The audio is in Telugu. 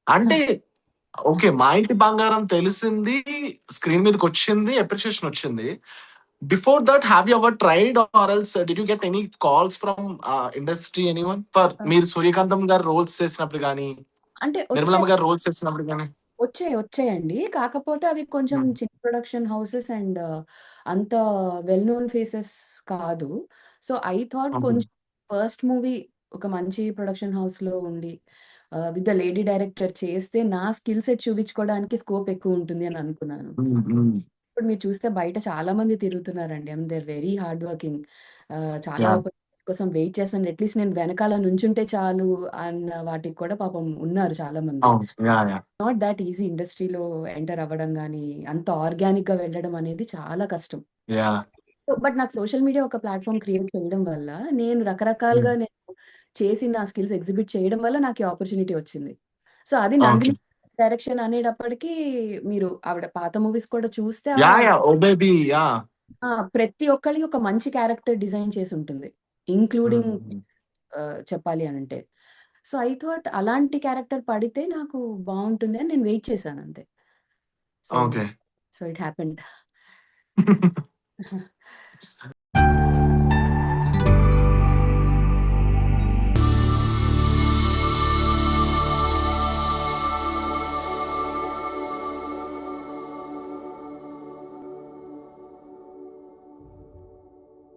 అంటే ఓకే. 'మా ఇంటి బంగారం' తెలిసింది, స్క్రీన్ మీదకొచ్చింది, అప్రిషియేషన్ వచ్చింది. Before that have you ever tried or else did you get any calls from industry anyone? ఆహ్, మీరు 'సూర్యకాంతం' గారు రోల్స్ చేసినప్పుడు గాని, అంటే 'నిర్మలమ్మ' గారు రోల్స్ చేసినప్పుడు గాని? వచ్చాయండి. కాకపోతే అవి కొంచెం హ్మ్. చిన్న ప్రొడక్షన్ హౌసెస్ అండ్ అంత వెల్ నోన్ ఫేసెస్ కాదు. So, I thought okay. కొంచెం ఫస్ట్ మూవీ ఒక మంచి ప్రొడక్షన్ హౌస్‌లో ఉండి విత్ ద లేడీ డైరెక్టర్ చేస్తే నా స్కిల్ సెట్ చూపించుకోవడానికి స్కోప్ ఎక్కువుంటుంది అని అనుకున్నాను. హ్మ్. హ్మ్. ఇప్పుడు మీరు చూస్తే బయట చాలా మంది తిరుగుతున్నారండి. They are very hard working. చాలా యాహ్! ఆపర్చునిటీస్ కోసం వెయిట్ చేస్తాను. అట్‌లీస్ట్ నేను వెనకాల నుంచుంటే చాలు అన్న వాటికి కూడా పాపం ఉన్నారు చాలామంది. అవును. Yeah! Yeah! Not thought easy ఇండస్ట్రీలో ఎంటర్ అవ్వడం గాని, అంత ఆర్గానిక్‌గా వెళ్ళడం అనేది చాలా కష్టం. యాహ్! సో, బట్ నాకు సోషల్ మీడియా ఒక ప్లాట్‌ఫార్మ్ క్రియేట్ చేయడం వల్ల, నేను హ్మ్. రకరకాలుగా చేసి నా స్కిల్స్ ఎగ్జిబిట్ చేయడం వల్ల నాకు ఈ ఆపర్చునిటీ వచ్చింది. సో, అది ఓకే. నందిని డైరెక్షన్ అనేటప్పటికి మీరు ఆవిడ పాత మూవీస్ కూడా చూస్తే యాహ్! యాహ్! 'ఓ బేబీ' యాహ్! ప్రతి ఒక్కళ్ళకి ఒక మంచి క్యారెక్టర్ డిజైన్ చేసుంటుంది. Including hmm. చెప్పాలి అనంటే. సో, ఐ థాట్ అలాంటి క్యారెక్టర్ పడితే నాకు బావుంటుంది అని నేను వెయిట్ చేశానంతే. So, okay. So it happened.